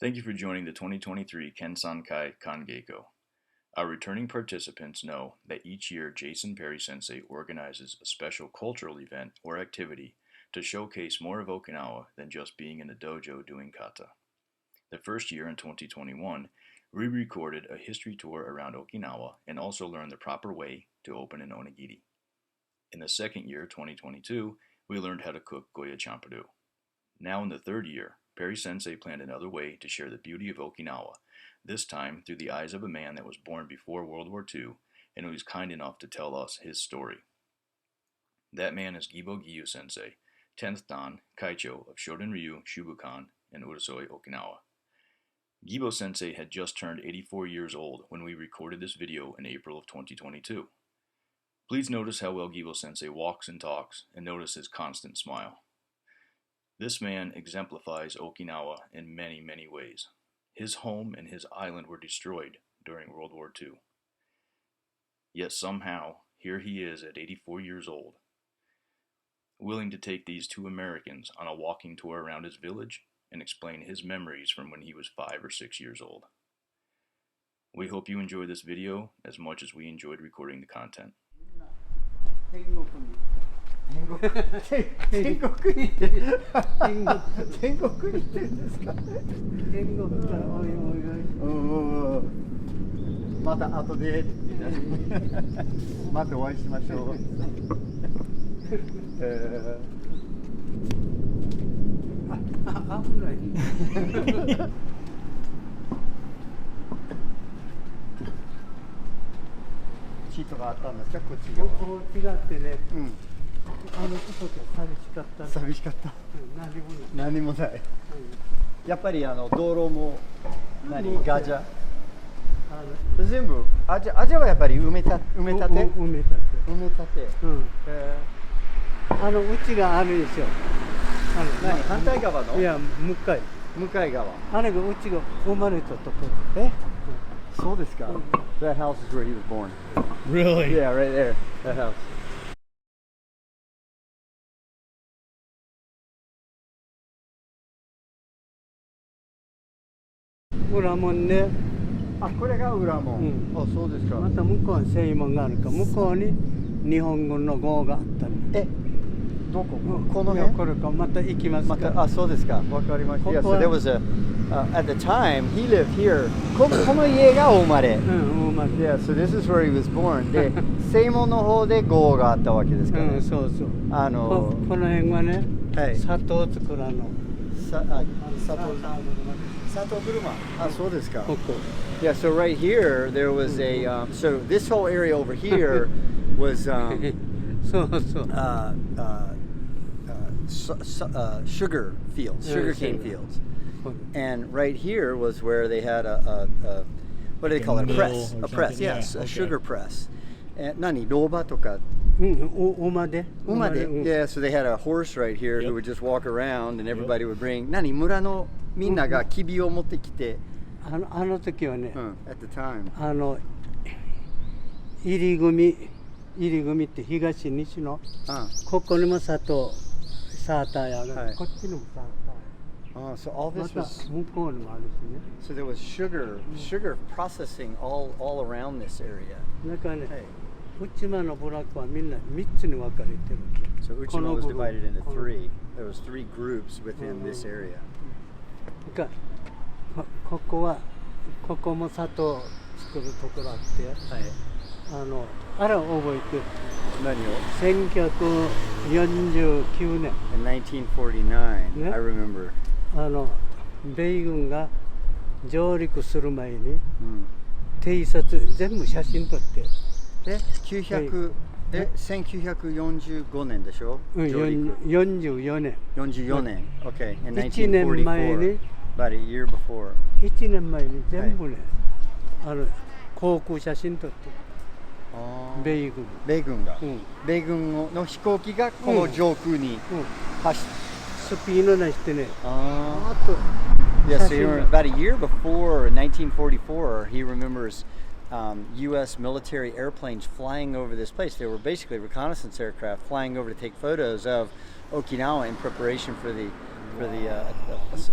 Thank you for joining the 2023 Kensan-kai Kangeiko. Our returning participants know that each year Jason Perry Sensei organizes a special cultural event or activity to showcase more of Okinawa than just being in a dojo doing kata. The first year in 2021, we recorded a history tour around Okinawa and also learned the proper way to open an onigiri. In the second year, 2022, we learned how to cook goya champeru. Now in the third year, Perry Sensei planned another way to share the beauty of Okinawa, this time through the eyes of a man that was born before World War II and who was kind enough to tell us his story. That man is Gibi Giyu Sensei, 10th Dan Kaicho of Shorin Ryu Shubu-kan in Urasoe, Okinawa. Gibo Sensei had just turned 84 years old when we recorded this video in April of 2022. Please notice how well Gibo Sensei walks and talks, and notice his constant smile. This man exemplifies Okinawa in many, many ways. His home and his island were destroyed during World War II. Yet somehow, here he is at 84 years old, willing to take these two Americans on a walking tour around his village and explain his memories from when he was 5 or 6 years old. We hope you enjoy this video as much as we enjoyed recording the content. 天国にって天国にってんですか。天国からおいおいおい。また後でまたお会いしましょう。危ない。シートがあったんですか、こっちが。こう違ってね。あのことで寂しかった。寂しかった。何もない。やっぱり道路もガジャ。全部味はやっぱり埋め立て。うちがあるでしょ。反対側の？いや向かい側。あれがうちが生まれたところ。そうですか。That house is where he was born. Really? Yeah, right there. That house. 裏門ね。あ、これが裏門。あ、そうですか。また向こうに正門があるか。向こうに日本軍の号があったり。どこ？この辺？これかまた行きますか。あ、そうですか。わかりました。Yeah, so there was a at the time he lived here. この家が生まれ。生まれ。Yeah, so this is where he was born. で、正門の方で号があったわけですから。そうそう。この辺はね、砂糖作らの。砂糖車。あ、そうですか。Yeah, so right here there was a so this whole area over here was sugar fields, sugarcane fields, and right here was where they had a what do they call it? A press, yes, a sugar press. 何ローバとか馬で Yeah, so they had a horse right here who would just walk around and everybody would bring 村のみんながきびを持ってきてあの時はね at the time 入り組って東西のここにもサーターやがこっちにもサーターSo all this was so there was sugar processing all around this area. なんかね、Uchimaの部落はみんな3つに分かれてる。So Uchima was divided into 3. There was 3 groups within this area. ここも砂糖作るところあって、あれを覚えてる。何を？1949年。In 1949, I remember. 米軍が上陸する前に、偵察全部写真撮って。1945年でしょ？44年。44年。Okay. In 1944. 1年前に。About a year before. 1年前に全部ね、航空写真撮って。米軍の飛行機がこの上空に走ってスピード出してね。Yeah, so about a year before, in 1944, he remembers U.S. military airplanes flying over this place. They were basically reconnaissance aircraft flying over to take photos of Okinawa in preparation for the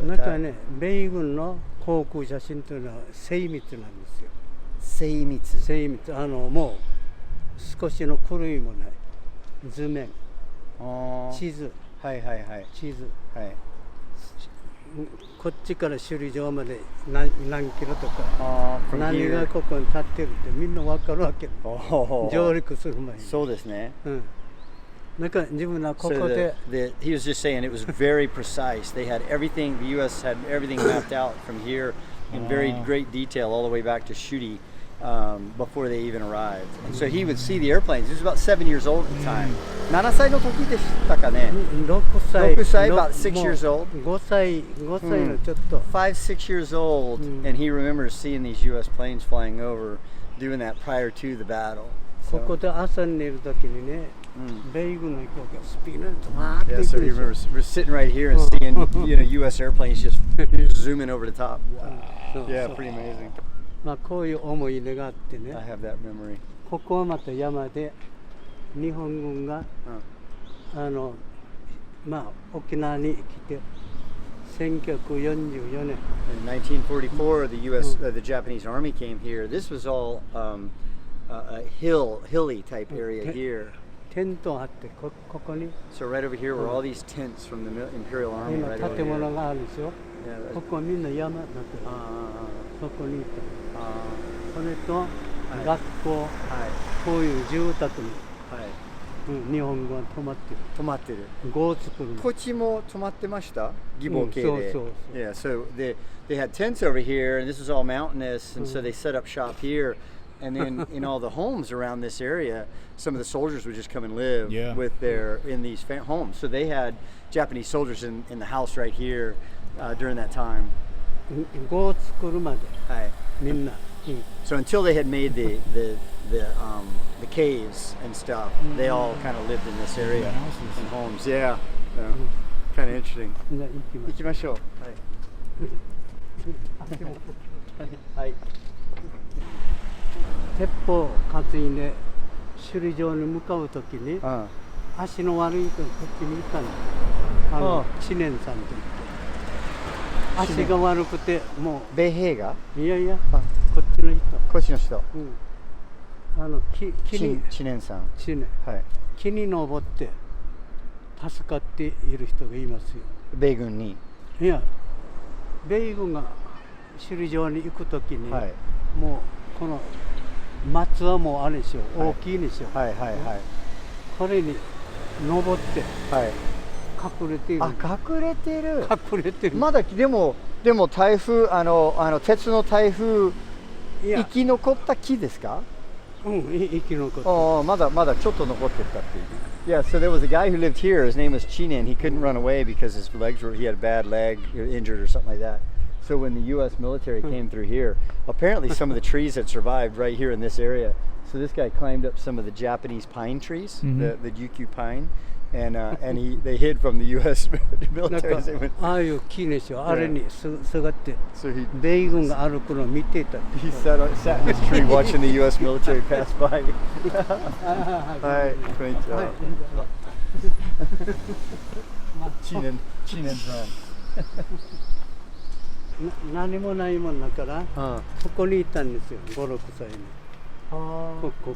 なんかね、米軍の航空写真というのは精密なんですよ。精密。精密。もう少しの狂いもない。図面。地図。はいはいはい。地図。はい。こっちから首里城まで何キロとか、何がここに立ってるってみんな分かるわけ。上陸する前に。そうですね。なんか自分はここで。He was just saying it was very precise. They had everything, the U.S. had everything mapped out from here in very great detail all the way back to Shuti before they even arrived. And so he would see the airplanes. He was about 7 years old at the time. 7歳の時でしたかね。6歳 about 6 years old. 5歳のちょっと。5, 6 years old, and he remembers seeing these U.S. planes flying over, doing that prior to the battle. ここで朝に寝る時にね、米軍の飛行機がスピードとわーって Yeah, so he remembers we're sitting right here and seeing U.S. airplanes just zooming over the top. Wow. Yeah, pretty amazing. まあこういう思い出があってね。I have that memory. ここはまた山で日本軍がまあ沖縄に来て1944年。In 1944, the U.S. The Japanese Army came here. This was all a hilly type area here. テントあってここに。So right over here were all these tents from the Imperial Army. 今建物があるんですよ。ここはみんな山になってる。そこにいた。それと学校、こういう住宅に日本語は止まってる。止まってる。語を作る。こっちも止まってました。義母系で。そう。Yeah, so they had tents over here, and this was all mountainous, and so they set up shop here. And then in all the homes around this area, some of the soldiers would just come and live with in these homes. So they had Japanese soldiers in the house right here during that time. 語を作るまで。みんな。So until they had made the caves and stuff, they all kind of lived in this area in homes. Yeah, kind of interesting. 行きましょう。はい。鉄砲を担いで首里城に向かうときに、足の悪い人がこっちにいたの。知念さんといって。足が悪くてもう。米兵が？いやいや、こっちの人。こっちの人。知念さん。知念。木に登って助かっている人がいますよ。米軍に？いや、米軍が首里城に行くときに、もうこの松はもうあれでしょ、大きいでしょ。これに登って隠れている。隠れてる。隠れてる。まだでも台風鉄の台風生き残った木ですか？生き残った。まだちょっと残ってたっていう。Yeah, so there was a guy who lived here. His name was Chinen. He couldn't run away because he had a bad leg, injured or something like that. So when the U.S. military came through here, apparently some of the trees had survived right here in this area. So this guy climbed up some of the Japanese pine trees, the Ryukyu pine, and they hid from the U.S. military. ああいう木でしょ、あれにすがって米軍が歩くのを見ていた。He sat in this tree watching the U.S. military pass by. はい、こんにちは。知念さん。何もないもんだから、ここにいたんですよ、5、6歳に。ここ。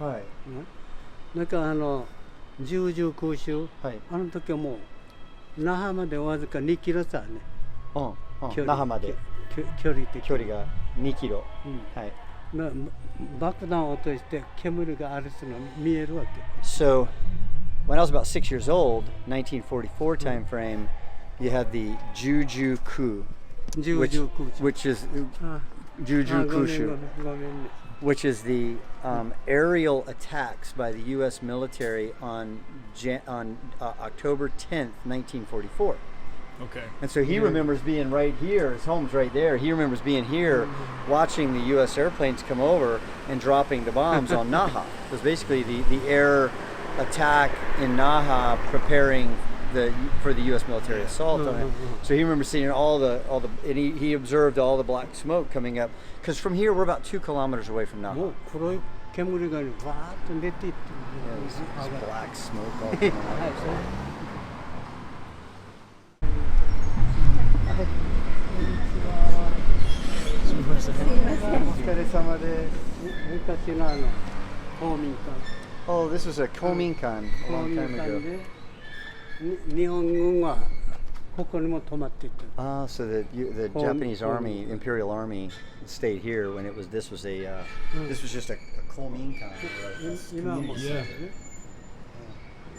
はい。なんか重々空襲、あの時はもう那覇までわずか2キロさね。那覇まで距離的。距離が2キロ。はい。爆弾を落として煙があれするの見えるわけ。So when I was about 6 years old, 1944 time frame, you had the Juju coup. Which is Juju Kushu, which is the aerial attacks by the U.S. military on October 10th, 1944. Okay. And so he remembers being right here. His home's right there. He remembers being here, watching the U.S. airplanes come over and dropping the bombs on Naha. It was basically the air attack in Naha, preparing for the U.S. military assault on it. So he remembers seeing and he observed all the black smoke coming up. Because from here, we're about 2 kilometers away from Naha. Yeah, there's black smoke all coming out. こんにちは。様です。昔の公民館。Oh, this was a kominkan a long time ago. 日本軍はここにも泊まっていた。Ah, so the Japanese army, Imperial Army, stayed here when it was. This was just a kominkan. 今はもうそうだね。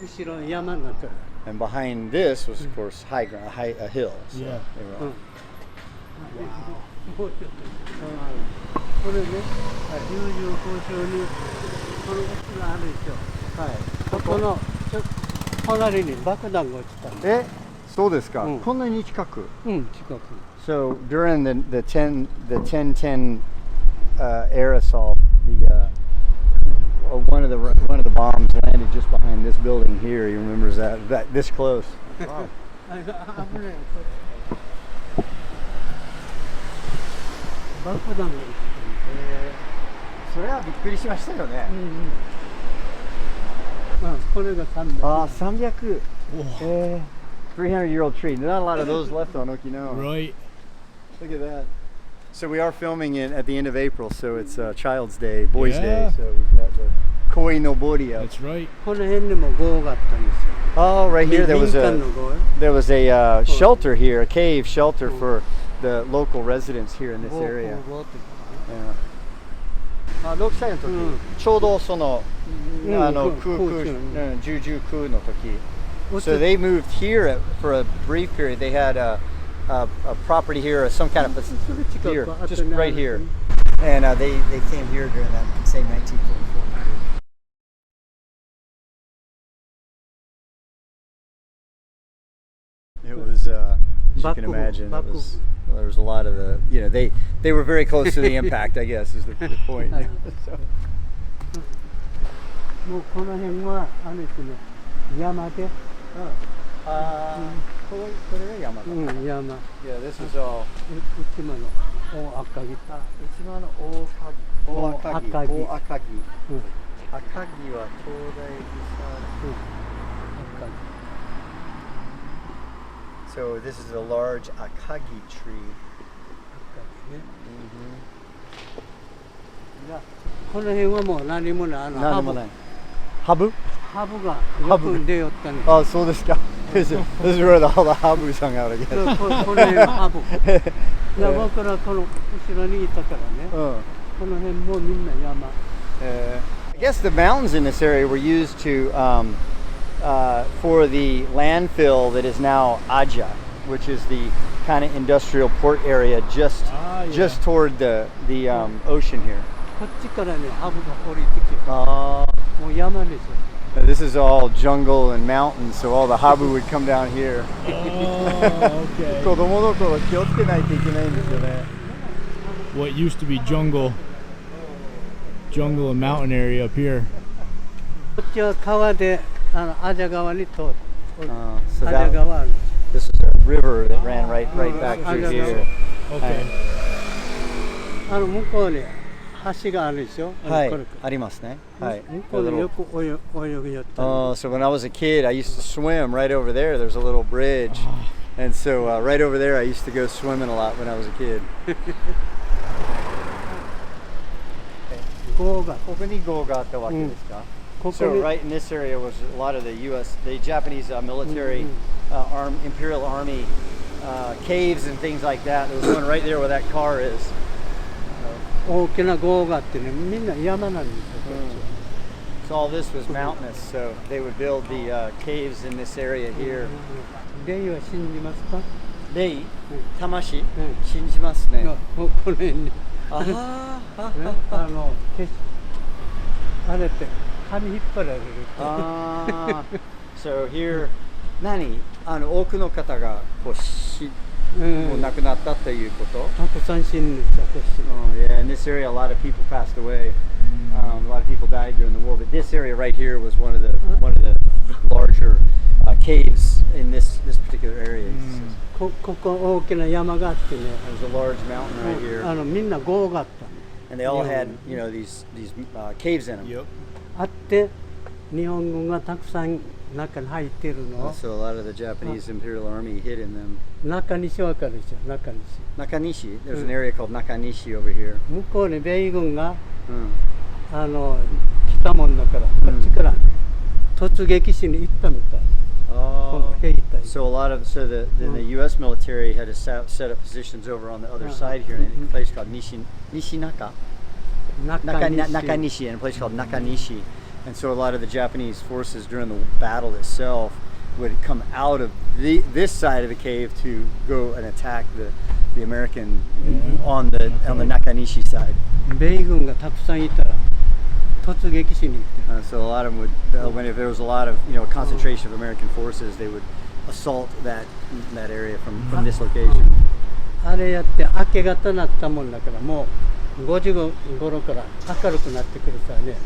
後ろ山になってる。And behind this was, of course, a hill. So Yeah. they were all- これね、重々交渉にこの奥があるでしょ。はい。ここの隣に爆弾が落ちた。そうですか。こんなに近く。近く。So during the 1010 air assault, one of the bombs landed just behind this building here. He remembers that this close. Wow. 危ない。爆弾が落ちた。それはびっくりしましたよね。これが300。300. 300-year-old tree. Not a lot of those left on Okinawa. Right. Look at that. So we are filming it at the end of April, so it's Child's Day, Boys' Day. So we've got the Koi no Bori up. That's right. この辺にも壕があったんですよ。Oh, right here there was 民間の壕。a shelter here, a cave shelter for the local residents here in this area. 6歳の時、ちょうどその空の時。So they moved here for a brief period. They had a property here, some kind of here, just right here, and they came here during that same 1944 period. It was, as you can imagine, there was a lot of they were very close to the impact, I guess, is the point. So. もうこの辺はあれですね、山で。これが山だ。山。Yeah, this is all. 内間の大赤城。内間の大赤城。赤城は東大寺さ。So this is a large akagi tree. この辺はもう何もない。何もない。ハブがよく出よったんです。あ、そうですか。This is where all the habus hung out, I guess. この辺はハブ。僕らこの後ろにいたからね。この辺もみんな山。I guess the mountains in this area were used to for the landfill that is now Aja, which is the kind of industrial port area just toward the ocean here. こっちからね、ハブが降りてきて。もう山ですよ。This is all jungle and mountains, so all the habu would come down here. Okay. 子供の頃気をつけないといけないんですよね。What used to be jungle and mountain area up here. こっちは川で、アジャ川に通る。So アジャ川ある。this is a river that ran right back through here. Okay. 向こうに橋があるでしょ。はい、ありますね。はい。向こうによく泳ぎよった。So when I was a kid, I used to swim right over there. There's a little bridge, and so right over there, I used to go swimming a lot when I was a kid. 壕が。ここに壕があったわけですか。So right in this area was a lot of the Japanese military, Imperial Army caves and things like that. There was one right there where that car is. 大きな壕があってね、みんな山なんですよ。So all this was mountainous, so they would build the caves in this area here. 霊は信じますか？霊、魂、信じますね。この辺に。あれって髪引っ張られる。So here, 多くの方がもう亡くなったということ。たくさん死んでた。Yeah, in this area, a lot of people passed away. A lot of people died during the war, but this area right here was one of the larger caves in this particular area. ここ大きな山があってね。There's a large mountain right here. みんな壕があった。And they all had, these caves in them. あって、日本軍がたくさん中に入ってるの。 So a lot of the Japanese Imperial Army hid in them. 中西わかるでしょ、中西。 Nakanishi. There's an area called Nakanishi over here. 向こうに米軍が Mm. 来たもんだから、こっちから突撃しに行ったみたい。 Oh. 兵隊。 So a lot of then the U.S. military had to set up positions over on the other side here in a place called Nishinaka. 中西。 Nakanishi, in a place called Nakanishi. And so a lot of the Japanese forces during the battle itself would come out of this side of the cave to go and attack the American on the Nakanishi side. 米軍がたくさんいたら突撃しに行って。 So a lot of them would, if there was a lot of concentration of American forces, they would assault that area from this location. あれやって明け方になったもんだからもう5時頃から明るくなってくるさね。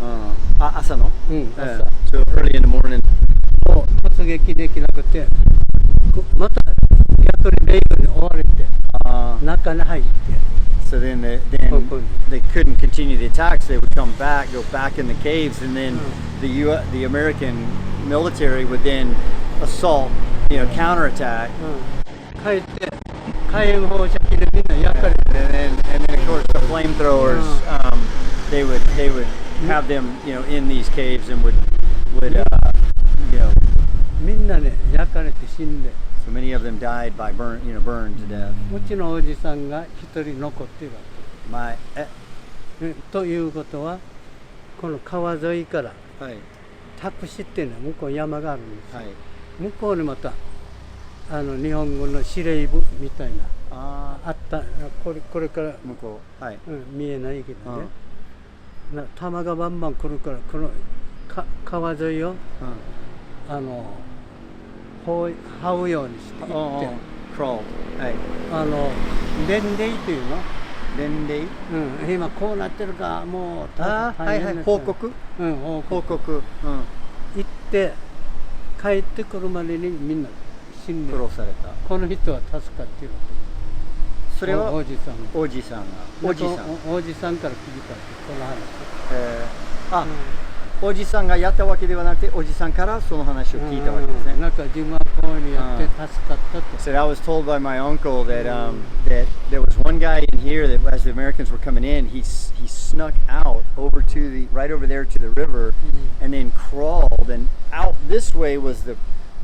朝の? 朝。 So early in the morning. もう突撃できなくて、また逆に米軍に追われて中に入って。 So then they couldn't continue the attacks. They would come back, go back in the caves, and then the American military would then assault, counterattack. 帰って火炎放射器でみんな焼かれて。 And then of course the flamethrowers, they would have them, in these caves and would. みんなね焼かれて死んで。 So many of them died by burned to death. うちのおじさんが一人残っているわけ。ということはこの川沿いから託しっていうのは向こう山があるんですよ。向こうにまた日本軍の司令部みたいなあったこれから向こう、見えないけどね。弾がバンバン来るからこの川沿いを這うようにしていって、伝令というの？伝令？今こうなってるかもう大変な。報告？報告。行って帰ってくるまでにみんな死んで殺された。この人は助かっている。それはおじさんから聞いたこの話。おじさんがやったわけではなくて、おじさんからその話を聞いたわけですね。なんか自分はこういうふうにやって助かったと。So I was told by my uncle that that there was one guy in here that as the Americans were coming in, he snuck out over to right over there to the river, and then crawled, and out this way was the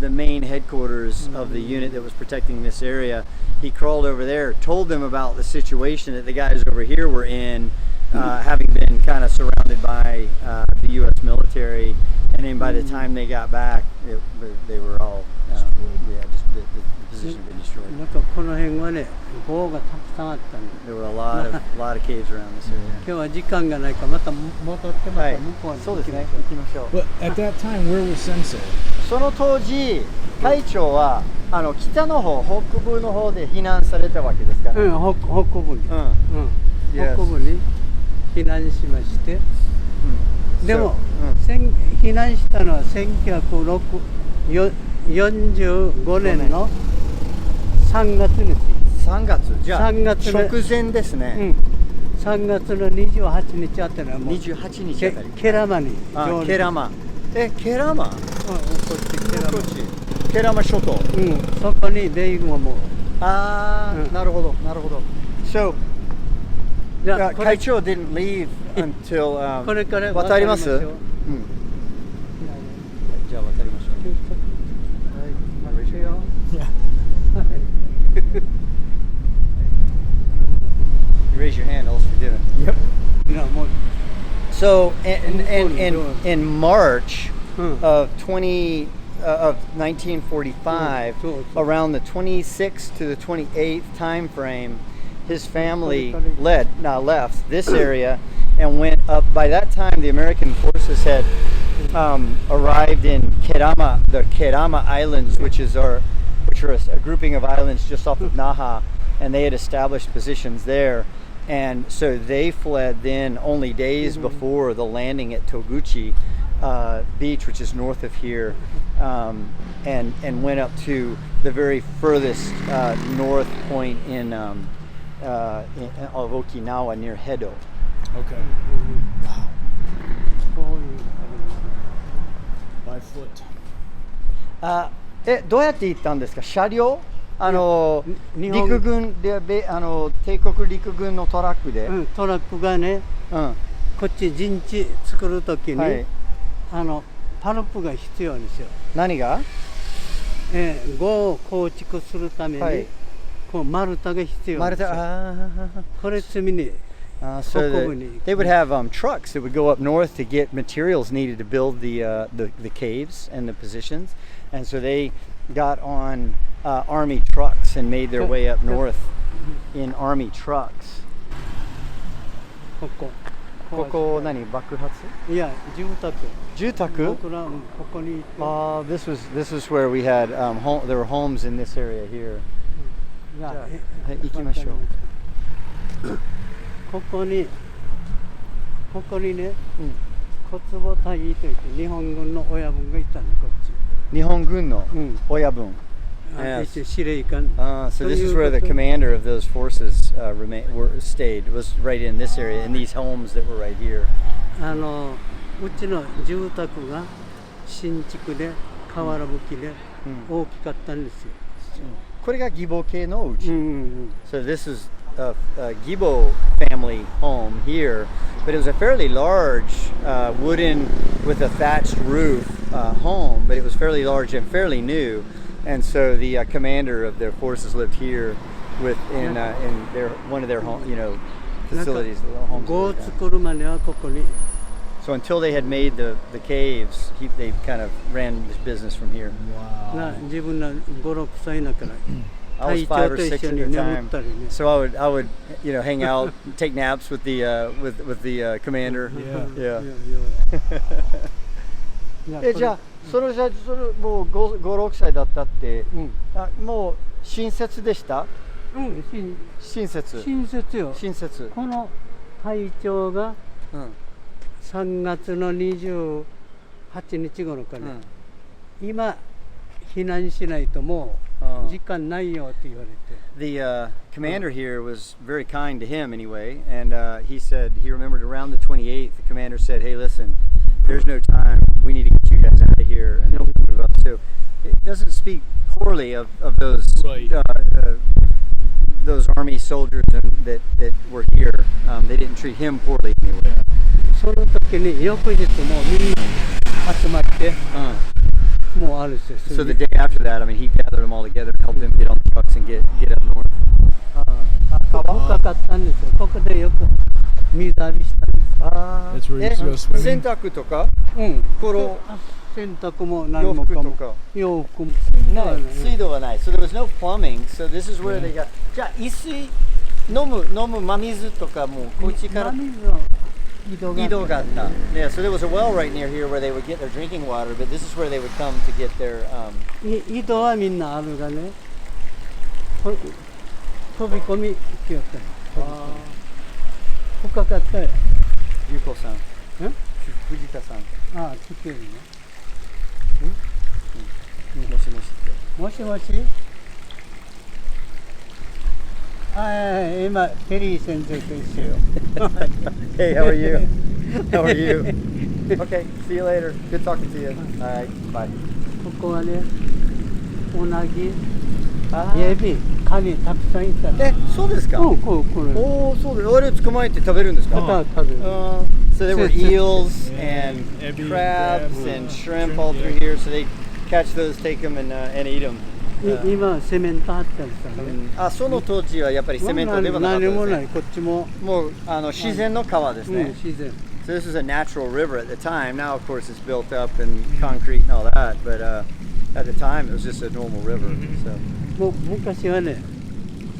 main headquarters of the unit that was protecting this area. He crawled over there, told them about the situation that the guys over here were in. Having been kind of surrounded by the U.S. military, and then by the time they got back, they were all, the position had been destroyed. There were a lot of caves around this area. But at that time, where was Sensei? その当時、会長は北の方、北部の方で避難されたわけですから。北部に。北部に。避難しまして、でも、避難したのは1945年の3月です。3月じゃあ直前ですね。3月の28日あたりはもう28日あたりケラマにケラマケラマこっちケラマ諸島そこに米軍はもうなるほどなるほど So会長 didn't leave until これから渡ります？じゃあ渡りましょう。You raise your hand, else you didn't. Yep. So in March of 1945, around the 26th to the 28th time frame, his family left this area and went up. By that time, the American forces had arrived in Kerama, the Kerama Islands, which are a grouping of islands just off of Naha, and they had established positions there. And so they fled then only days before the landing at Toguchi Beach, which is north of here, and went up to the very furthest north point of Okinawa near Hedo. Okay. 5 foot. どうやって行ったんですか？車両？日本陸軍で帝国陸軍のトラックで、トラックがね、こっち陣地作るときに、パルプが必要ですよ。何が？壕を構築するために、こう丸太が必要ですよ。これ積みに。So they would have trucks that would go up north to get materials needed to build the caves and the positions, and so they got on army trucks and made their way up north in army trucks. ここ何爆発？いや住宅。住宅？僕らここに。This was where we had there were homes in this area here. 行きましょう。ここにね、小坪隊員といって日本軍の親分がいたのこっち。日本軍の親分。司令官。So this is where the commander of those forces stayed. Was right in this area, in these homes that were right here. うちの住宅が新築で瓦葺きで大きかったんですよ。これが義母系のうち。So this is a Gibo family home here, but it was a fairly large wooden with a thatched roof home, but it was fairly large and fairly new, and so the commander of their forces lived here in their one of their home, facilities. So until they had made the caves, they kind of ran this business from here. Wow. I was 5 or 6 at the time, so I would hang out, take naps with the commander. Yeah. じゃあそれもう5、6歳だったって、もう新設でした？新設。新設よ。新設。この隊長が3月の28日頃から、今避難しないともう時間ないよって言われて。The commander here was very kind to him anyway, and he said he remembered around the 28th. The commander said, "Hey, listen, there's no time. We need to get you guys out of here and help move up." So it doesn't speak poorly of those those army soldiers that were here. They didn't treat him poorly anyway. その時に翌日もみんな集まって。もうあるし。So the day after that, I mean, he gathered them all together and helped them get on the trucks and get up north. 深かったんですよ。ここでよく水浴びしたんです。That's where you used to go swimming? 洗濯とか？洗濯も何もかも。洋服も。ない。水道がない。So there was no plumbing. So this is where they got. じゃあ飲水飲む真水とかもこっちから。井戸があった。Yeah, so there was a well right near here where they would get their drinking water, but this is where they would come to get their. 井戸はみんなあるがね。飛び込みきよった。深かったよ。ゆうこさん。藤田さん。来てるね。もしもしって。もしもし。今ペリー先生と一緒よ。Hey, how are you? How are you? Okay, see you later. Good talking to you. All right, bye. ここはね、うなぎ、エビ、カニたくさんいた。そうですか？これ。そうです。あれ捕まえて食べるんですか？食べる。So there were eels and crabs and shrimp all through here. So they catch those, take them, and eat them. 今セメントあったりさね。その当時はやっぱりセメントではなかったですね。何もない。こっちももう自然の川ですね。自然。So this was a natural river at the time. Now, of course, it's built up and concrete and all that. But at the time, it was just a normal river. So. もう昔はね、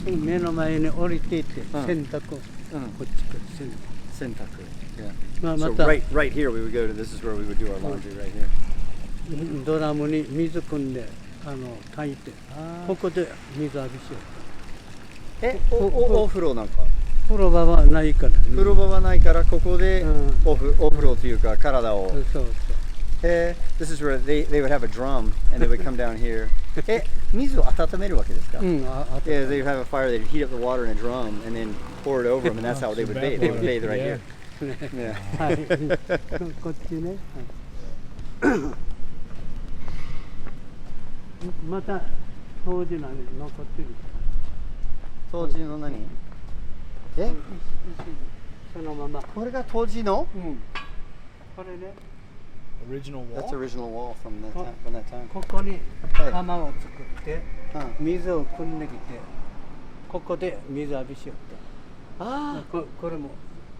目の前に降りていって洗濯、こっちから洗濯。Yeah. So right here we would go to. This is where we would do our laundry right here. ドラムに水汲んで炊いて、ここで水浴びしよう。お風呂なんか？風呂場はないから。風呂場はないからここでお風呂というか体を。そう。This is where they would have a drum and they would come down here. 水を温めるわけですか？Yeah, they would have a fire. They'd heat up the water in a drum and then pour it over them, and that's how they would bathe. They would bathe right here. Yeah. こっちね。また当時の残ってる。当時の何？え？そのまま。これが当時の？うん。これね。Original wall? That's original wall from that time. ここに釜を作って、水を汲んできて、ここで水浴びしよった。ああ。これも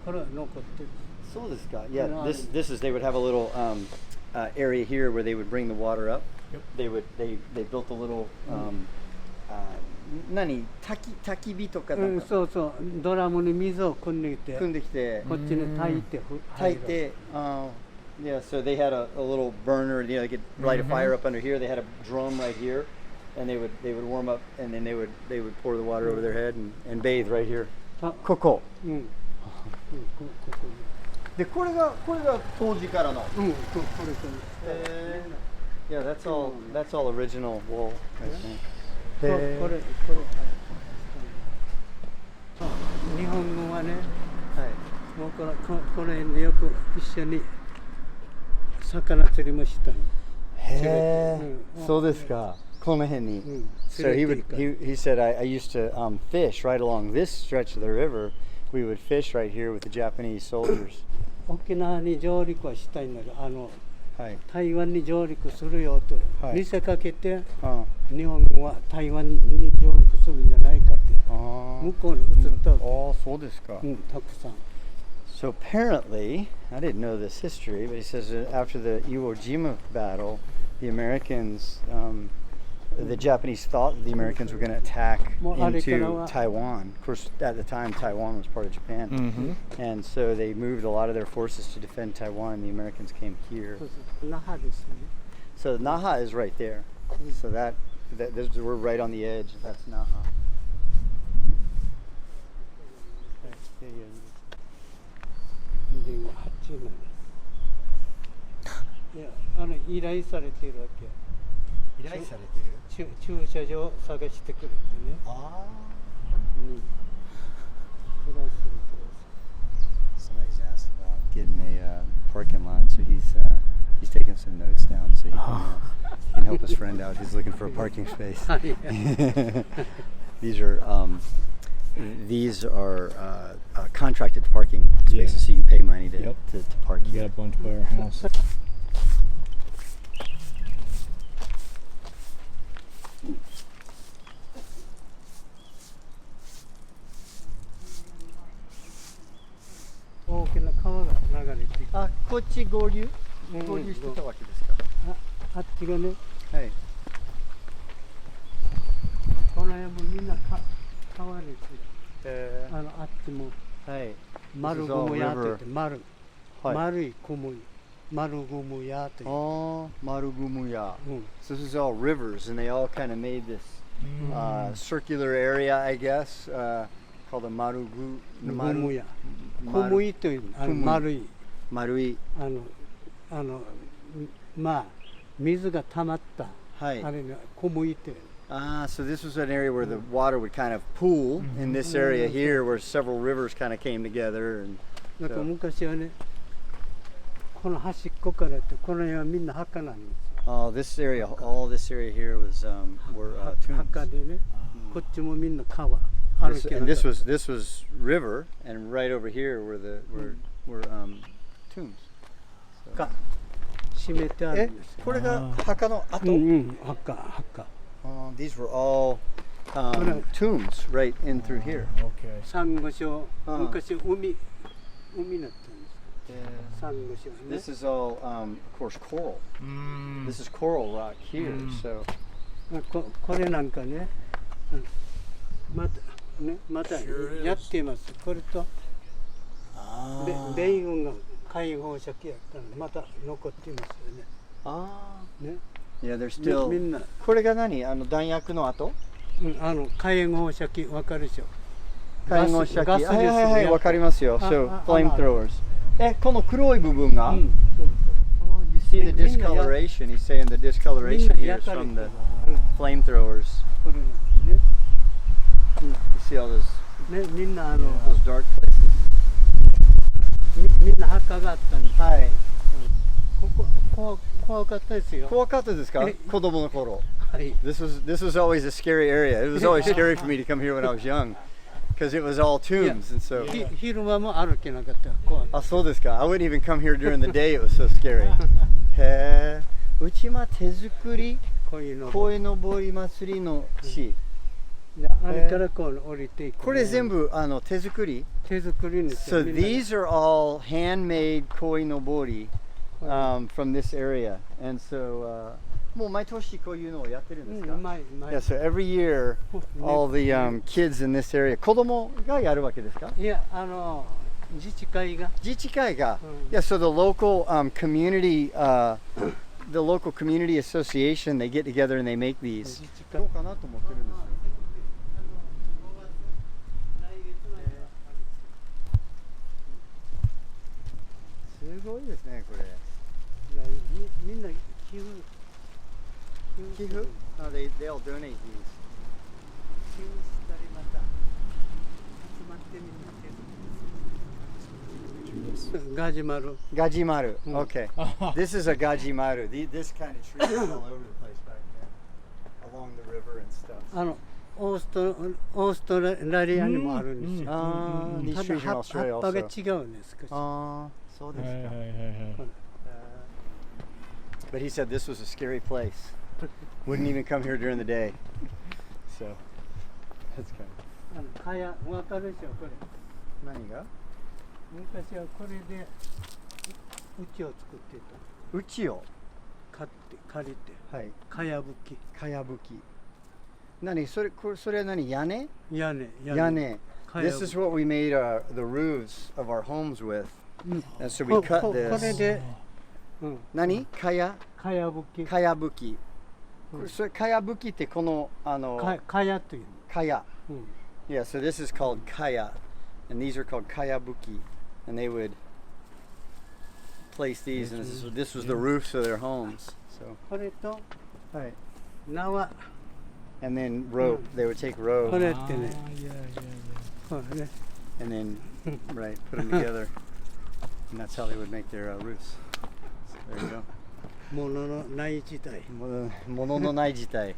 これは残ってる。そうですか。Yeah, this is they would have a little area here where they would bring the water up. Yep. They built a little 何焚き火とかなんか。そうそう。ドラムに水を汲んできて、こっちに炊いて。Yeah, so they had a little burner, you know, they could light a fire up under here. They had a drum right here, and they would warm up, and then they would pour the water over their head and bathe right here. ここ。でこれが当時からの。これ。Yeah, that's all original wall. これ。日本語はね、もうこの辺でよく一緒に。魚釣りもした。へえ、そうですか。この辺に。So he said I used to fish right along this stretch of the river. We would fish right here with the Japanese soldiers. 沖縄に上陸はしたいんだけど、台湾に上陸するよと見せかけて、日本は台湾に上陸するんじゃないかって、向こうに移ったわけ。ああ、そうですか。たくさん。So apparently, I didn't know this history, but he says that after the Iwo Jima battle, the Americans, the Japanese thought the Americans were going to attack into Taiwan. Of course, at the time, Taiwan was part of Japan. And so they moved a lot of their forces to defend Taiwan, and the Americans came here. So Naha is right there. So we're right on the edge. That's Naha. いや、依頼されているわけ。依頼されてる？駐車場を探してくれってね。ああ。依頼すると。Somebody's asked about getting a parking lot, so he's taking some notes down so he can help his friend out who's looking for a parking space. These are contracted parking spaces, so you can pay money to park here. We got a bunch by our house. Ah, こっち合流してたわけですか。あっちがね。はい。この辺もみんな川について。あっちも。はい。丸ゴム屋って言って丸い小麦。丸ゴム屋って言って。ああ、丸ゴム屋。So this is all rivers, and they all kind of made this circular area, I guess, called a maru gomu ya. 小麦という丸い。まあ水が溜まった。あれが小麦って。So this was an area where the water would kind of pool in this area here, where several rivers kind of came together. And なんか昔はね、この端っこからってこの辺はみんな墓なんです。all this area here were tombs. 墓でね、こっちもみんな川。And this was river, and right over here were tombs. が閉めてあるんです。これが墓の跡。墓。These were all tombs right in through here. Okay. サンゴ礁、昔海だったんです。サンゴ礁ね。This is all, of course, coral. This is coral rock here. So. これなんかね、またやっています。これと米軍が海放射器やったのでまた残っていますよね。Yeah, there's still. みんな。これが何？弾薬の跡？火炎放射器わかるでしょ。火炎放射器。はい、わかりますよ。So flamethrowers. この黒い部分が。You see the discoloration. He's saying the discoloration here is from the flamethrowers. You see all those dark places. みんな墓があったんです。はい。怖かったですよ。怖かったですか？子供の頃。This was always a scary area. It was always scary for me to come here when I was young, because it was all tombs, and so. 昼間も歩けなかった怖い。あ、そうですか。I wouldn't even come here during the day. It was so scary. へえ。内間手作り鯉のぼり祭りの地。あれからこう降りていく。これ全部手作り？手作りです。So these are all handmade koi nobori from this area, and so もう毎年こういうのをやってるんですか？Yeah, so every year all the kids in this area 子供がやるわけですか？いや自治会が。Yeah, so the local community the local community association, they get together and they make these. どうかなと思ってるんですよ。すごいですね、これ。みんな寄付。They all donate these. 寄付したりまた集まってみんなGajimaru. Gajimaru. Okay. This is a gajimaru. This kind of tree is all over the place back there, along the river and stuff. オーストラリアにもあるんですよ。These trees are in 葉 Australia っぱが also. 違うんですけど。そうですか。But he said this was a scary place. Wouldn't even come here during the day. So that's kind of. かやわかるでしょこれ。何が？昔はこれで家を作ってた。家を借りて。はい。かやぶき。かやぶき。何それは何屋根？屋根。This is what we made the roofs of our homes with. And so we cut this. これで。何？かやぶき。かやぶき。それかやぶきってこのかやという。かや。Yeah, so this is called kaya, and these are called kayabuki, and they would place these, and this was the roofs of their homes. So, これと right. 縄。And then rope. They would take rope. これってね。これね。And then, right, put them together, and that's how they would make their roofs. So there you go. 物のない時代。物のない時代.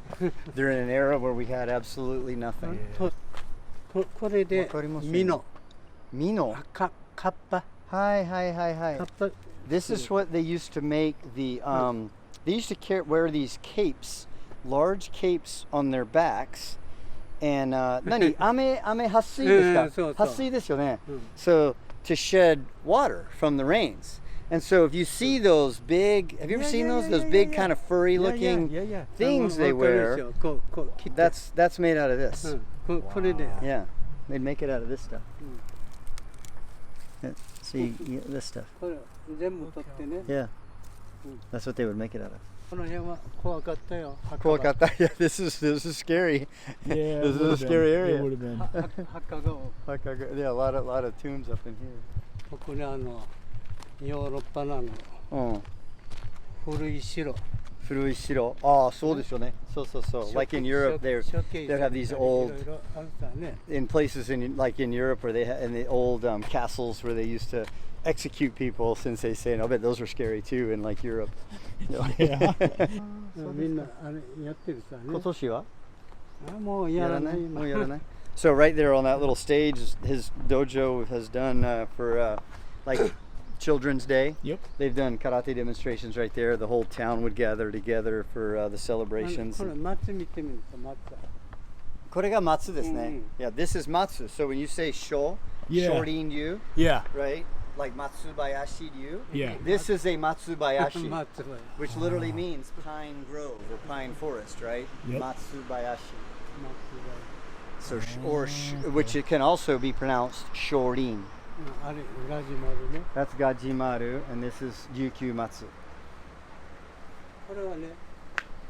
During an era where we had absolutely nothing. これでミノ。カッパ。はい。カッパ。This is what they used to make the they used to wear these capes, large capes on their backs, and 何雨撥水ですか？撥水ですよね。So to shed water from the rains. And so if you see those big, have you ever seen those big kind of furry looking things they wear? That's made out of this. Yeah, they'd make it out of this stuff. See, this stuff. Yeah, that's what they would make it out of. この辺は怖かったよ。怖かった。Yeah, this is scary. Yeah, this is a scary area. It would have been. 墓が。Yeah, a lot of tombs up in here. ここにヨーロッパなの。古い城。ああ、そうですよね。そう。Like in Europe, they have these old in places in Europe where they have in the old castles where they used to execute people. Sensei saying, I bet those were scary too in like Europe. Yeah. みんなあれやってるさね。今年は？もうやらない。So right there on that little stage, his dojo has done for like Children's Day. Yep. They've done karate demonstrations right there. The whole town would gather together for the celebrations. これ松見てみると松。これが松ですね。Yeah, this is matsu. So when you say Shorin Ryu, right? Like Matsubayashi Ryu. Yeah. This is a Matsubayashi, which literally means pine grove or pine forest, right? Yep. Matsubayashi. So, which it can also be pronounced Shorin. That's Gajimaru, and this is Ryukyu Matsu. これはね、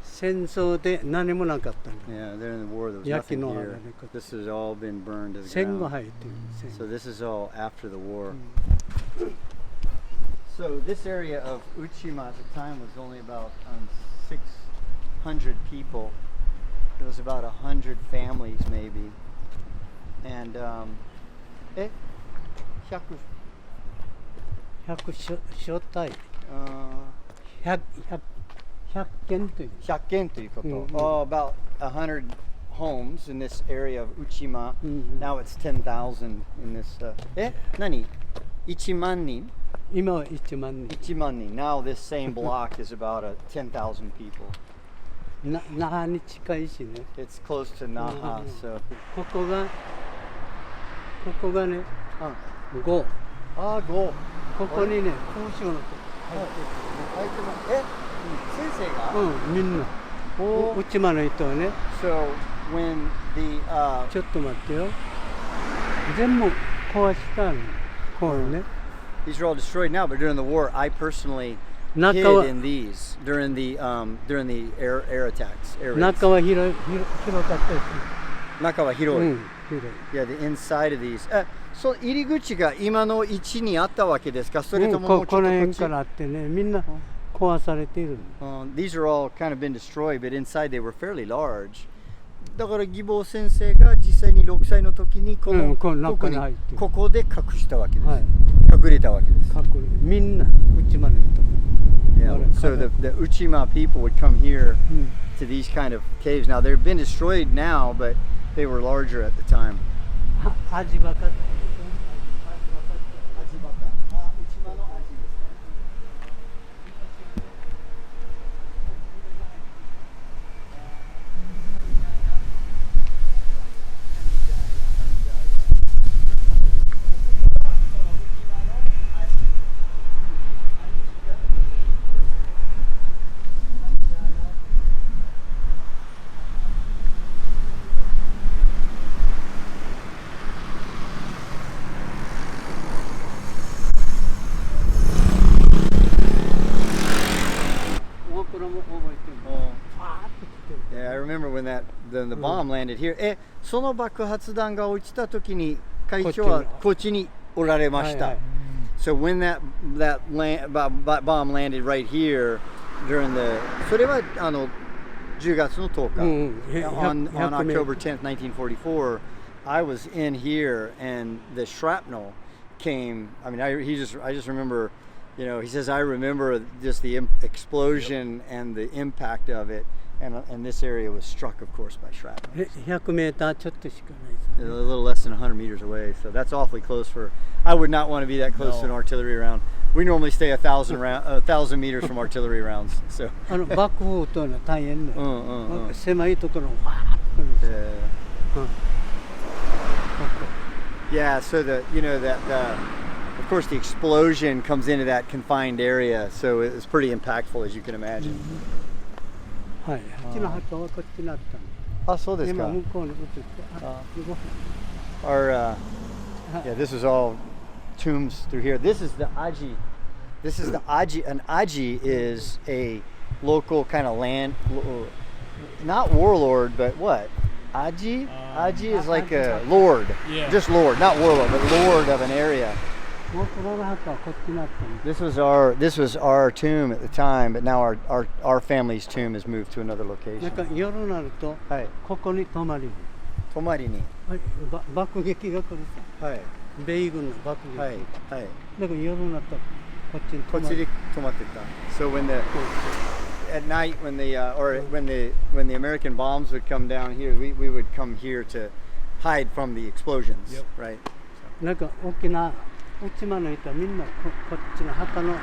戦争で何もなかったんだ。 Yeah, they're in the war. There was nothing here. This has all been burned to the 戦後 ground. 入ってる。 So this is all after the war. So this area of Uchima at the time was only about 600 people. It was about 100 families maybe. And 100所帯。100 100軒という。100軒ということ。うんうん。About 100 homes in this area of Uchima. うんうん。Now it's 10,000 in this. 何 ?1万人今は1万人。1万人. Now this same block is about 10,000 people. 那覇に近いしね。It's close to Naha, so. ここがね、5。5. ここにね、交渉のとこ入ってます。先生がみんな。内間の人はね。So when the ちょっと待ってよ。全部壊したの。こうね。These are all destroyed now, but during the war, I personally hid in these during the air attacks. 中は広かったです。中は広い。広い。Yeah, the inside of these. そう入り口が今の位置にあったわけですか？それとももうちょっとこの辺からあってね、みんな壊されている。These are all kind of been destroyed, but inside they were fairly large. だから義母先生が実際に6歳の時にこの中にここで隠したわけです。隠れたわけです。みんな内間の人。Yeah, so the Uchima people would come here to these kind of caves. Now they've been destroyed now, but they were larger at the time. 味ばか。Yeah, I remember when the bomb landed here. その爆発弾が落ちた時に会長はこっちにおられました。So when that bomb landed right here during the それは10月の10日 on October 10th, 1944, I was in here and the shrapnel came. I mean, I just remember, he says I remember just the explosion and the impact of it. And this area was struck, of course, by shrapnel. 100メーターちょっとしかないです。 A little less than 100 meters away, so that's awfully close for. I would not want to be that close to an artillery round. We normally stay 1,000 meters from artillery rounds. So. 爆風というのは大変だよ。狭いところをわーっと来るんですよ。Yeah, so of course the explosion comes into that confined area, so it's pretty impactful, as you can imagine. はい、8の墓はこっちにあったの。あ、そうですか。今向こうに移って。Yeah, this is all tombs through here. This is the aji. This is the aji. An aji is a local kind of land, not warlord, but what? Aji? Aji is like a lord. Yeah. Just lord, not warlord, but lord of an area. This was our tomb at the time, but now our family's tomb has moved to another location. 夜になると、ここに泊まりに。泊まりに。爆撃が来るさ。はい。米軍の爆撃。はい。はい。だから夜になったらこっちに泊まる。こっちで泊まってた。So at night when the American bombs would come down here, we would come here to hide from the explosions. Yep. Right. なんか沖縄。Uchimaの人はみんなこっちの墓の中に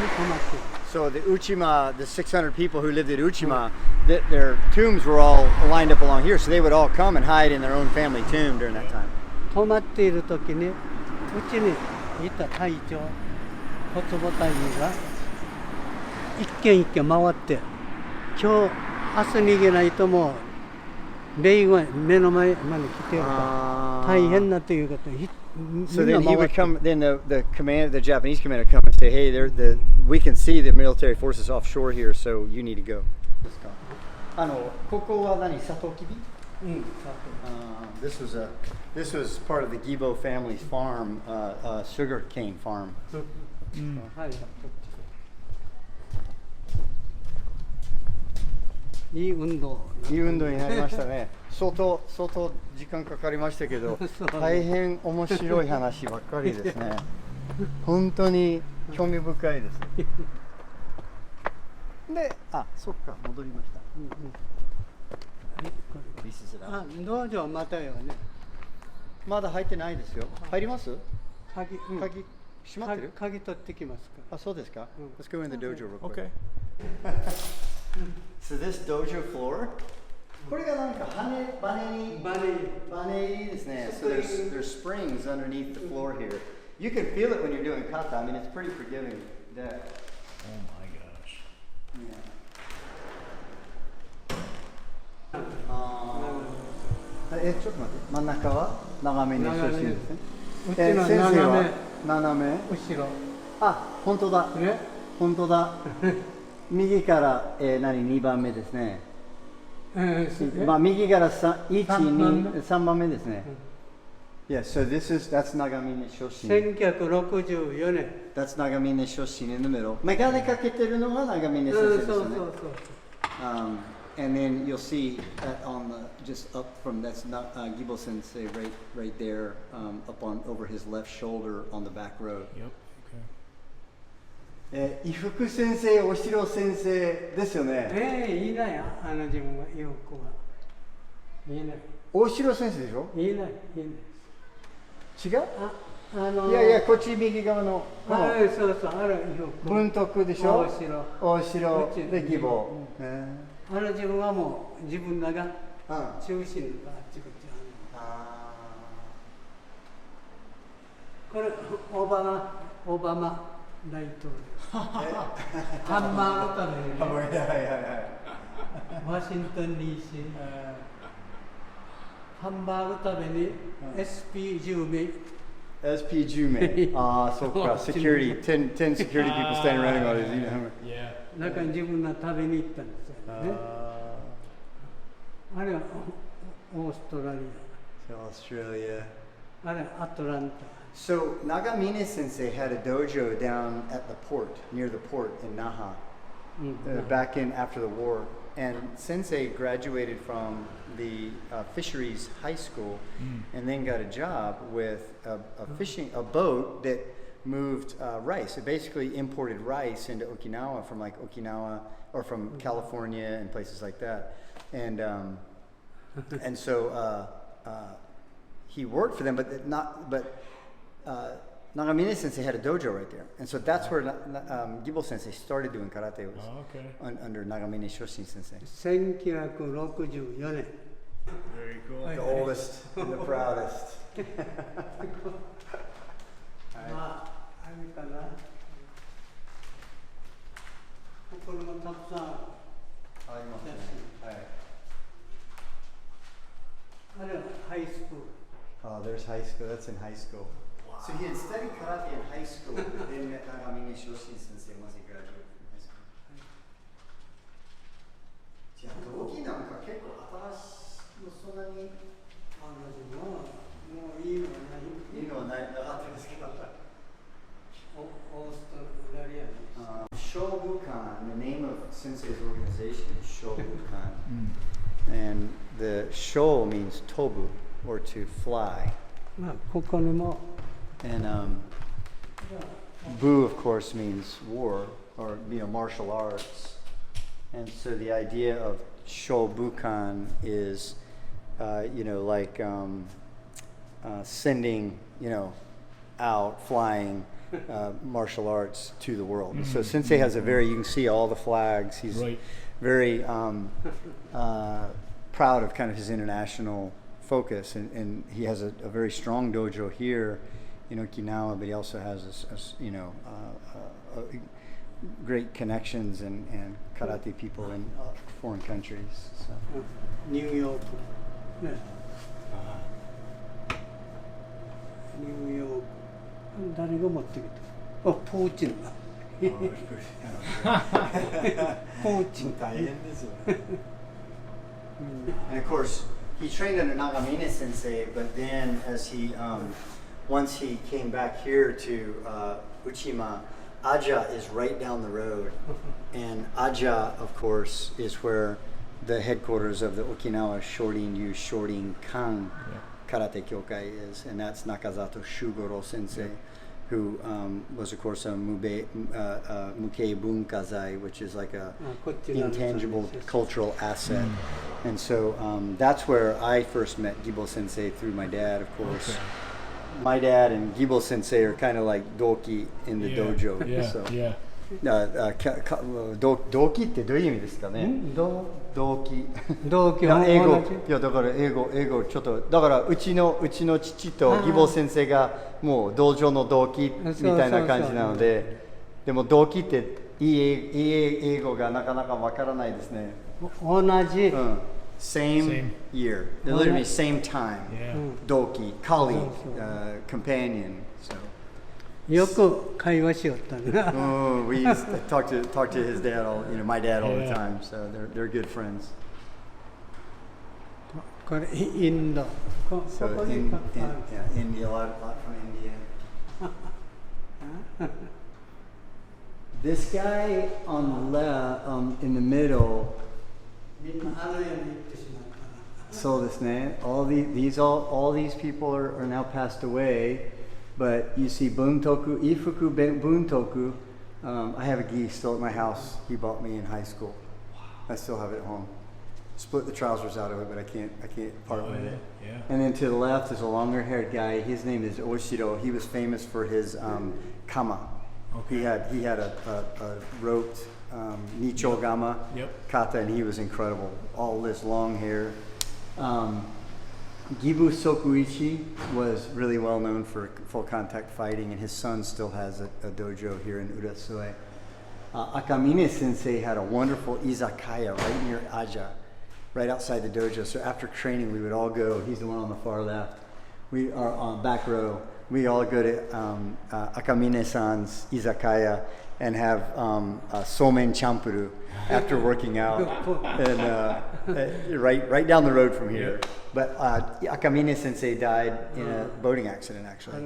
泊まってる。So the Uchima, the 600 people who lived at Uchima, their tombs were all lined up along here, so they would all come and hide in their own family tomb during that time. 泊まっている時にうちにいた隊長、小坪隊員が一軒一軒回って今日明日逃げないともう米軍は目の前まで来てるから大変なということで。So then he would come. Then the Japanese commander would come and say, "Hey, we can see the military forces offshore here, so you need to go." ここは何？サトウキビ？This was part of the Gibo family's farm, sugar cane farm. いい運動になりましたね。相当時間かかりましたけど、大変面白い話ばっかりですね。本当に興味深いです。で、そっか、戻りました。はい、これ。 This is it out. 道場またよね。まだ入ってないですよ。入ります？鍵、鍵閉まってる？鍵取ってきますか。あ、そうですか。Let's go in the dojo real quick. Okay. So this dojo floor, これがなんかバネですね。So there's springs underneath the floor here. You can feel it when you're doing kata. I mean, it's pretty forgiving deck. Oh my gosh. Yeah. ちょっと待って。真ん中は長めにしてほしいですね。うちの先生は斜め。後ろ。本当だ。ね。本当だ。右から2番目ですね。まあ右から1、2、3番目ですね。Yeah, so that's Nagamine Shoshin. 1964年。That's Nagamine Shoshin in the middle. メガネかけてるのがNagamine Senseiですよね。And then you'll see on the just up from that's Gibo Sensei right there up on over his left shoulder on the back road. Yep. Okay. 伊福先生、おしろ先生ですよね。いない、自分は洋子は。いない。おしろ先生でしょ？いない。違う？いやこっち右側の。そうあれ洋子。文徳でしょ？おしろで義母。自分はもう自分らが中心のあっちこっちこれオバマ大統領ハンバーグ食べるワシントン DC ハンバーグ食べに SP10 名 SP10 名そっか security 10 security people standing around all these eating hamburger. Yeah. 中に自分が食べに行ったんですよね。あれはオーストラリア。Australia. あれアトランタ。So Nagamine Sensei had a dojo down at the port, near the port in Naha, back in after the war. And Sensei graduated from the fisheries high school, and then got a job with a boat that moved rice. It basically imported rice into Okinawa from like Okinawa or from California and places like that. And so he worked for them, but Nagamine Sensei had a dojo right there, and so that's where Gibo Sensei started doing karate. Was under Nagamine Shoshin Sensei. 1964年。 Very cool. The oldest and the proudest. あれかな。これもたくさんありますね。はい。あれはハイスクール。Oh, there's high school. That's in high school. Wow. So he had studied karate in high school, but then met Nagamine Shoshin Sensei once he graduated from high school. じゃあ同期なんか結構新しいそんなにもういいのはない。いいのはなかったですけど。オーストラリアです。Shubu-kan, the name of Sensei's organization is Shubu-kan. And the Sho means tobu, or to fly. まあここにも。And Bu, of course, means war, or martial arts. And so the idea of Shobukan is, like sending, out, flying martial arts to the world. So Sensei has you can see all the flags. He's very proud of kind of his international focus, and he has a very strong dojo here in Okinawa, but he also has great connections and karate people in foreign countries. So. New York. New York. 誰が持ってきた？プーチンだ。プーチン大変ですよね。And of course, he trained under Nagamine Sensei, but then as once he came back here to Uchima, Aja is right down the road. And Aja, of course, is where the headquarters of the Okinawa Shorin Kan Karate Kyokai is. And that's Nakazato Shugoro Sensei. who was, of course, a Mukei Bunkazai, which is like a intangible cultural asset. And so that's where I first met Gibo Sensei, through my dad, of course. Okay. My dad and Gibo Sensei are kind of like doki in the dojo. So. Doki ってどういう意味ですかね？同期。英語。いやだから英語ちょっとだからうちの父と義母先生がもう道場の同期みたいな感じなので、でも同期っていい英語がなかなかわからないですね。同じ。Same year. They literally same time. Doki, colleague, companion. So. よく会話しよったな。We used to talk to his dad, my dad all the time. So they're good friends. これインド。So India, a lot from India. This guy on the left, in the middle. みんなあの世に行ってしまったな。そうですね。All these people are now passed away. But you see Buntoku, Ifuku Buntoku, I have a gi still at my house. He bought me in high school. I still have it at home. Split the trousers out of it, but I can't part with it. Yeah. And then to the left is a longer haired guy. His name is Oshiro. He was famous for his kama. Okay. He had a roped nicho gama kata, and he was incredible. All this long hair. Gibu Sokuichi was really well known for full contact fighting, and his son still has a dojo here in Urasoe. Akamine Sensei had a wonderful izakaya right near Aja, right outside the dojo. So after training, we would all go. He's the one on the far left. We are on back row. We all go to Akamine-san's izakaya and have somen champuru after working out, and right down the road from here. But Akamine Sensei died in a boating accident, actually.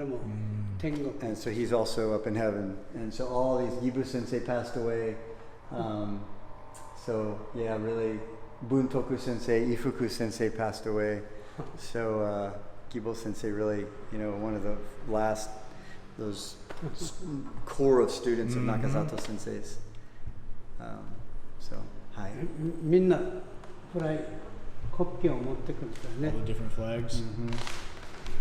And so he's also up in heaven. And so all these Gibu Sensei passed away. So yeah, really, Buntoku Sensei, Ifuku Sensei passed away. So Gibo Sensei really, one of the last, those core of students of Nakazato Sensei's. So, hi. みんなフライ国旗を持ってくるからね。All the different flags.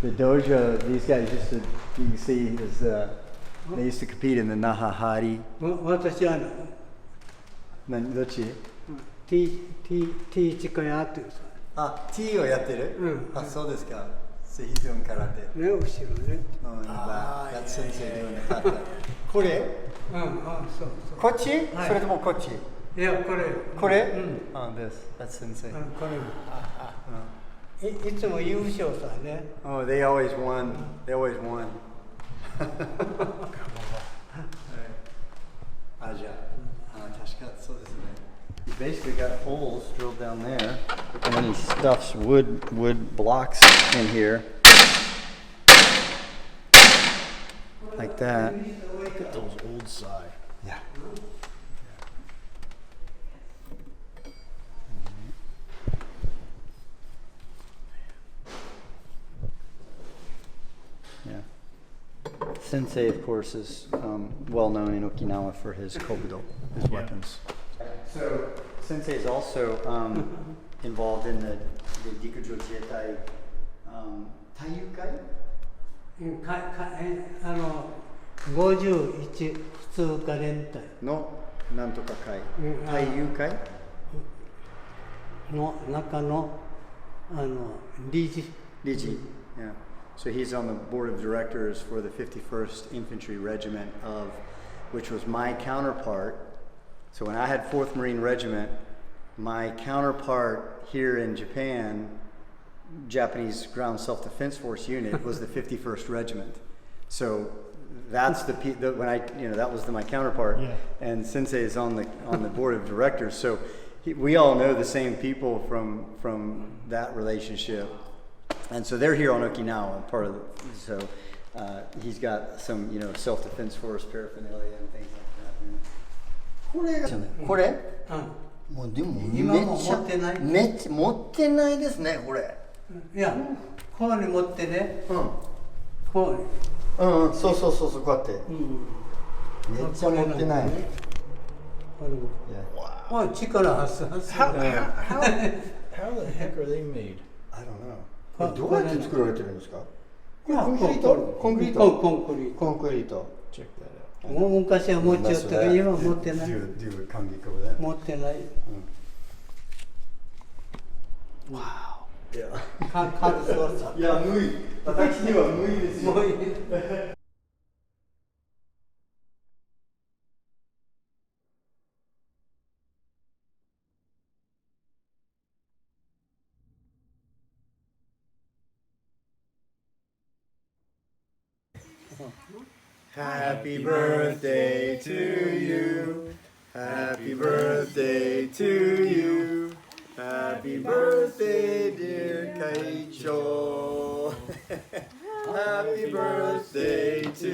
The dojo, these guys used to, you can see, is they used to compete in the Naha Hari. 私はどっち？ T チカヤっていうさ。あ、T をやってる？あ、そうですか。So he's doing karate. ね、後ろね。That sensei doing the kata. これ？そう。こっち？それともこっち？いや、これ。これ？This. That's sensei. これ。いつも優勝さね。Oh, they always won. They always won. あ、じゃあ、確かそうですね。He basically got holes drilled down there, and then he stuffs wood blocks in here, like that. Look at those old sai. Yeah. Yeah. Sensei, of course, is well known in Okinawa for his kobudo, his weapons. So Sensei is also involved in the Dikujo Jietai Taiyukai? 51普通科連隊のなんとか会、太遊会の中の理事。Yeah. So he's on the board of directors for the 51st Infantry Regiment which was my counterpart. So when I had 4th Marine Regiment, my counterpart here in Japan, Japanese Ground Self-Defense Force unit, was the 51st Regiment. So that's that was my counterpart. Yeah. And Sensei is on the board of directors. So we all know the same people from that relationship. And so they're here on Okinawa, so he's got some, self-defense force paraphernalia and things like that. これもうでも今も持ってない？めっちゃ持ってないですね、これ。いや、こうに持ってね。こうに。うん、そうそうそうそう、こうやって。めっちゃ持ってない。あ、力発生。 How the heck are they made? I don't know. これどうやって作られてるんですか？これコンクリート？コンクリート？コンクリート。Check that out. もう昔は持ちよったが今は持ってない。Do感激over that. 持ってない。Wow. 数そうさ。いや、無理。私には無理ですよ。Happy birthday to you. Happy birthday to you. Happy birthday, dear Kaicho. Happy birthday to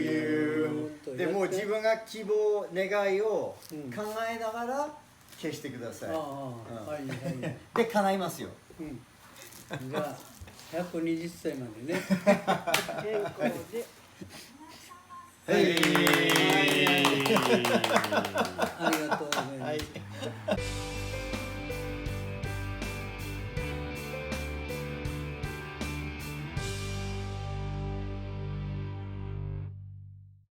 you. でもう自分が希望、願いを考えながら消してください。で、叶いますよ。じゃあ120歳までね。はい。ありがとうございます。